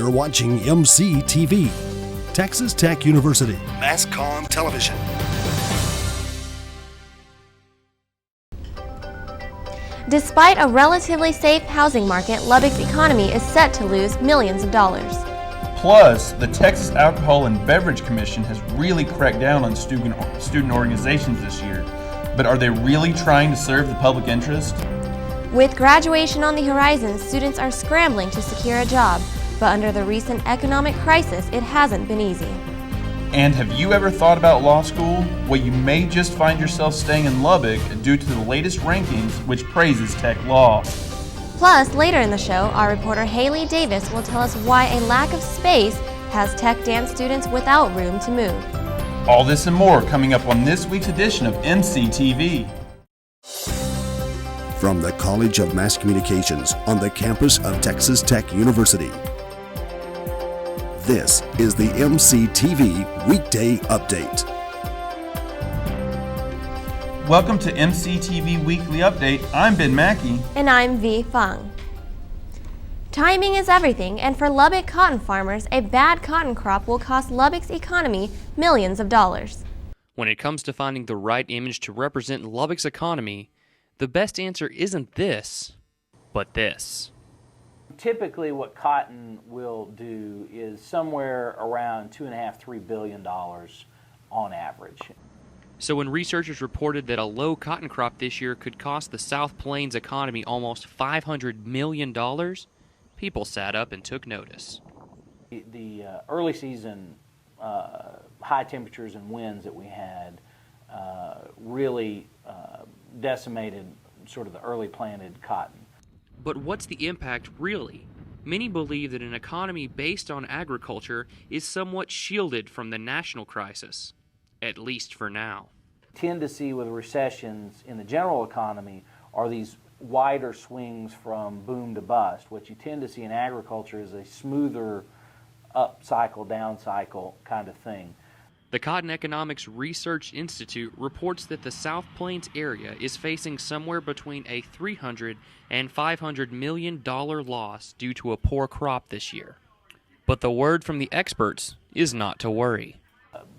You're watching MCTV, Texas Tech University, Mass Comm Television. Despite a relatively safe housing market, Lubbock's economy is set to lose millions of dollars. Plus, the Texas Alcohol and Beverage Commission has really cracked down on student organizations this year. But are they really trying to serve the public interest? With graduation on the horizon, students are scrambling to secure a job, but under the recent economic crisis, it hasn't been easy. And have you ever thought about law school? Well, you may just find yourself staying in Lubbock due to the latest rankings, which praises tech law. Plus, later in the show, our reporter Haley Davis will tell us why a lack of space has tech dance students without room to move. All this and more coming up on this week's edition of MCTV. From the College of Mass Communications on the campus of Texas Tech University, this is the MCTV Weekday Update. Welcome to MCTV Weekly Update. I'm Ben Maki. And I'm Phung. Timing is everything, and for Lubbock cotton farmers, a bad cotton crop will cost Lubbock's economy millions of dollars. When it comes to finding the right image to represent Lubbock's economy, the best answer isn't this, but this. Typically what cotton will do is somewhere around $2.5–3 billion on average. So when researchers reported that a low cotton crop this year could cost the South Plains economy almost $500 million, people sat up and took notice. The early season high temperatures and winds that we had really decimated sort of the early planted cotton. But what's the impact really? Many believe that an economy based on agriculture is somewhat shielded from the national crisis, at least for now. Tend to see with recessions in the general economy are these wider swings from boom to bust. What you tend to see in agriculture is a smoother up cycle, down cycle kind of thing. The Cotton Economics Research Institute reports that the South Plains area is facing somewhere between a $300 and $500 million loss due to a poor crop this year. But the word from the experts is not to worry.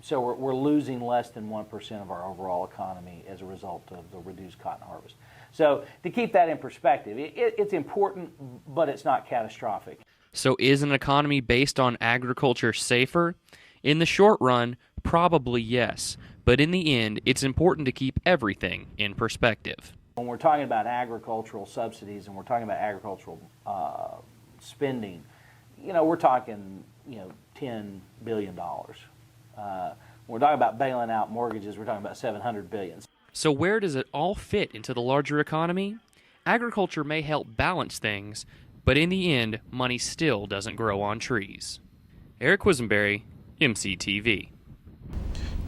So we're losing less than 1% of our overall economy as a result of the reduced cotton harvest. So to keep that in perspective, it's important, but it's not catastrophic. So is an economy based on agriculture safer? In the short run, probably yes, but in the end, it's important to keep everything in perspective. When we're talking about agricultural subsidies and we're talking about agricultural spending, we're talking, $10 billion. When we're talking about bailing out mortgages, we're talking about $700 billion. So where does it all fit into the larger economy? Agriculture may help balance things, but in the end, money still doesn't grow on trees. Eric Quisenberry, MCTV.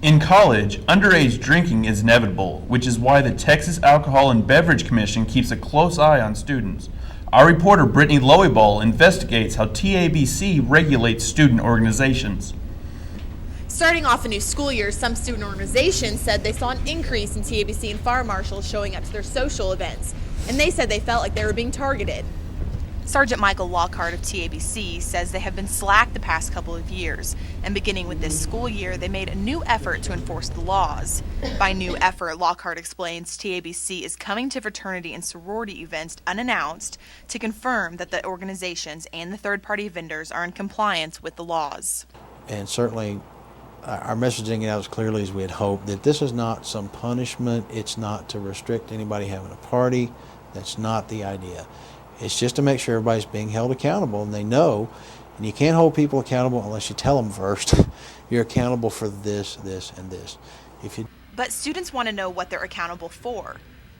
In college, underage drinking is inevitable, which is why the Texas Alcohol and Beverage Commission keeps a close eye on students. Our reporter Brittany Loeyball investigates how TABC regulates student organizations. Starting off a new school year, some student organizations said they saw an increase in TABC and fire marshals showing up to their social events, and they said they felt like they were being targeted. Sergeant Michael Lockhart of TABC says they have been slack the past couple of years, and beginning with this school year, they made a new effort to enforce the laws. By new effort, Lockhart explains TABC is coming to fraternity and sorority events unannounced to confirm that the organizations and the third-party vendors are in compliance with the laws. And certainly our messaging out as clearly as we had hoped, that this is not some punishment. It's not to restrict anybody having a party. That's not the idea. It's just to make sure everybody's being held accountable, and they know, and you can't hold people accountable unless you tell them first, you're accountable for this, this, and this. But students want to know what they're accountable for.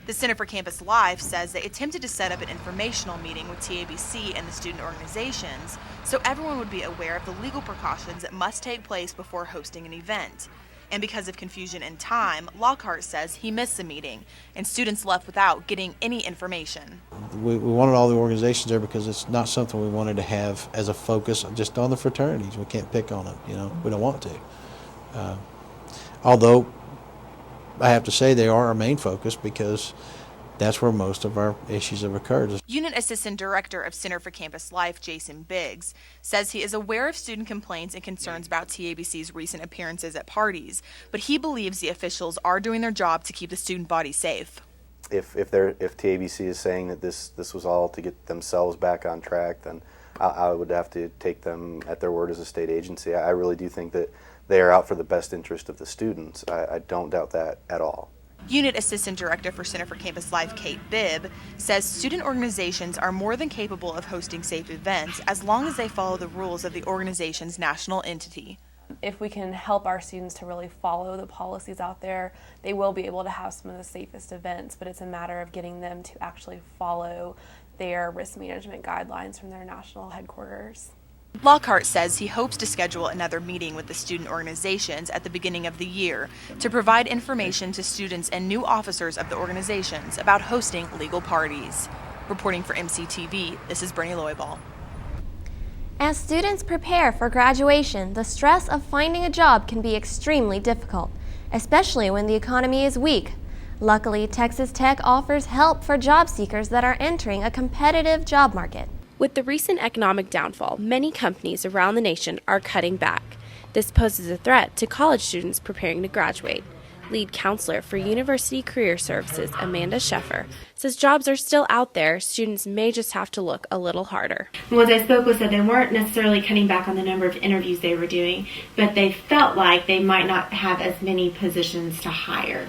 The Center for Campus Life says they attempted to set up an informational meeting with TABC and the student organizations so everyone would be aware of the legal precautions that must take place before hosting an event. And because of confusion and time, Lockhart says he missed the meeting, and students left without getting any information. We wanted all the organizations there because it's not something we wanted to have as a focus just on the fraternities. We can't pick on them, we don't want to. Although I have to say they are our main focus because That's where most of our issues have occurred. Unit Assistant Director of Center for Campus Life, Jason Biggs, says he is aware of student complaints and concerns about TABC's recent appearances at parties, but he believes the officials are doing their job to keep the student body safe. If TABC is saying that this was all to get themselves back on track, then I would have to take them at their word as a state agency. I really do think that they are out for the best interest of the students. I don't doubt that at all. Unit Assistant Director for Center for Campus Life, Kate Bibb, says student organizations are more than capable of hosting safe events as long as they follow the rules of the organization's national entity. If we can help our students to really follow the policies out there, they will be able to have some of the safest events, but it's a matter of getting them to actually follow their risk management guidelines from their national headquarters. Lockhart says he hopes to schedule another meeting with the student organizations at the beginning of the year to provide information to students and new officers of the organizations about hosting legal parties. Reporting for MCTV, this is Brittany Loyball. As students prepare for graduation, the stress of finding a job can be extremely difficult, especially when the economy is weak. Luckily, Texas Tech offers help for job seekers that are entering a competitive job market. With the recent economic downfall, many companies around the nation are cutting back. This poses a threat to college students preparing to graduate. Lead counselor for University Career Services, Amanda Sheffer, says jobs are still out there. Students may just have to look a little harder. Ones I spoke with said they weren't necessarily cutting back on the number of interviews they were doing, but they felt like they might not have as many positions to hire.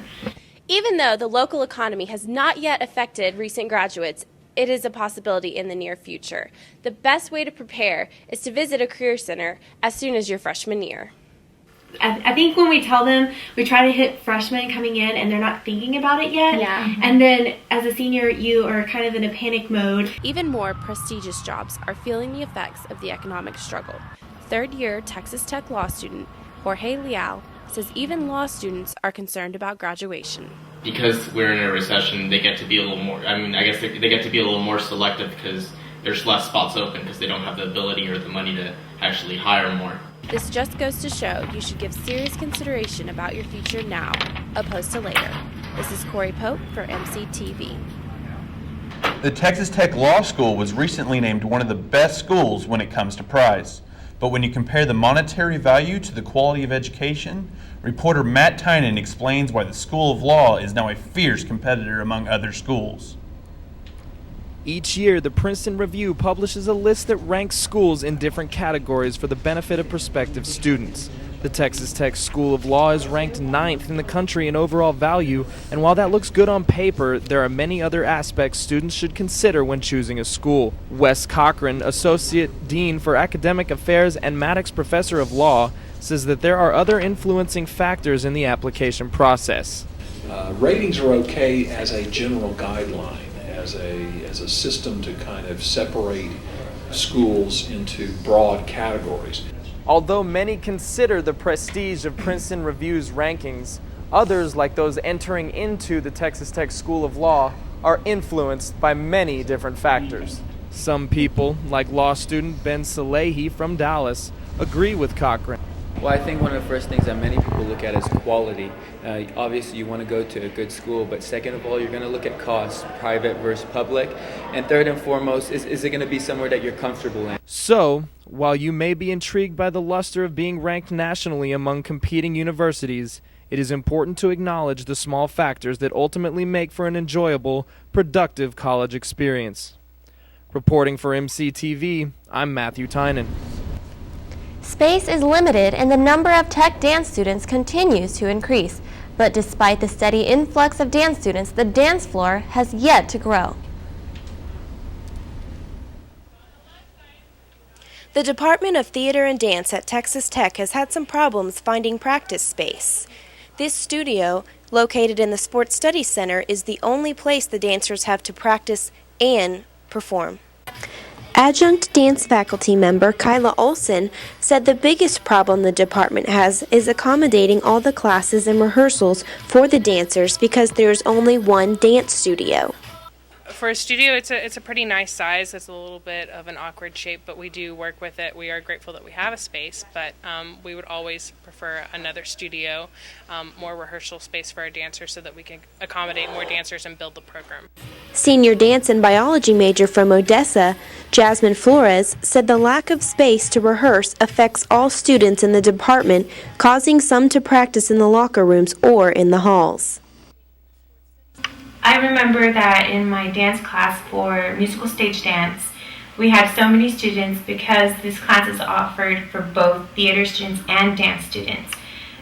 Even though the local economy has not yet affected recent graduates, it is a possibility in the near future. The best way to prepare is to visit a career center as soon as your freshman year. I think when we tell them, we try to hit freshmen coming in and they're not thinking about it yet. Yeah. And then as a senior, you are kind of in a panic mode. Even more prestigious jobs are feeling the effects of the economic struggle. Third-year Texas Tech law student Jorge Leal says even law students are concerned about graduation. Because we're in a recession, they get to be a little more, I guess they get to be a little more selective because there's less spots open because they don't have the ability or the money to actually hire more. This just goes to show you should give serious consideration about your future now, opposed to later. This is Corey Pope for MCTV. The Texas Tech Law School was recently named one of the best schools when it comes to prize. But when you compare the monetary value to the quality of education, reporter Matt Tynan explains why the School of Law is now a fierce competitor among other schools. Each year, the Princeton Review publishes a list that ranks schools in different categories for the benefit of prospective students. The Texas Tech School of Law is ranked 9th in the country in overall value, and while that looks good on paper, there are many other aspects students should consider when choosing a school. Wes Cochran, Associate Dean for Academic Affairs and Maddox Professor of Law, says that there are other influencing factors in the application process. Ratings are okay as a general guideline, as a system to kind of separate schools into broad categories. Although many consider the prestige of Princeton Review's rankings, others, like those entering into the Texas Tech School of Law, are influenced by many different factors. Some people, like law student Ben Salehi from Dallas, agree with Cochran. Well, I think one of the first things that many people look at is quality. Obviously, you want to go to a good school, but second of all, you're going to look at costs, private versus public. And third and foremost, is it going to be somewhere that you're comfortable in? So, while you may be intrigued by the luster of being ranked nationally among competing universities, it is important to acknowledge the small factors that ultimately make for an enjoyable, productive college experience. Reporting for MCTV, I'm Matthew Tynan. Space is limited and the number of tech dance students continues to increase. But despite the steady influx of dance students, the dance floor has yet to grow. The Department of Theater and Dance at Texas Tech has had some problems finding practice space. This studio, located in the Sports Studies Center, is the only place the dancers have to practice and perform. Adjunct dance faculty member Kyla Olson said the biggest problem the department has is accommodating all the classes and rehearsals for the dancers because there's only one dance studio. For a studio, it's a pretty nice size. It's a little bit of an awkward shape, but we do work with it. We are grateful that we have a space, but we would always prefer another studio, more rehearsal space for our dancers so that we can accommodate more dancers and build the program. Senior dance and biology major from Odessa, Jasmine Flores, said the lack of space to rehearse affects all students in the department, causing some to practice in the locker rooms or in the halls. I remember that in my dance class for musical stage dance, we had so many students because this class is offered for both theater students and dance students.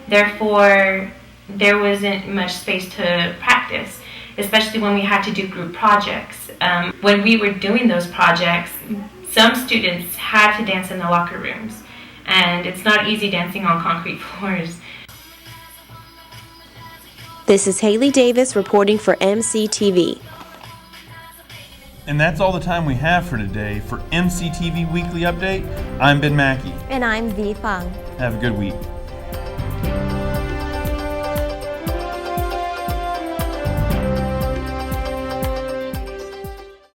Therefore, there wasn't much space to practice, especially when we had to do group projects. When we were doing those projects, some students had to dance in the locker rooms, and it's not easy dancing on concrete floors. This is Haley Davis reporting for MCTV. And that's all the time we have for today. For MCTV Weekly Update, I'm Ben Maki. And I'm V. Phung. Have a good week.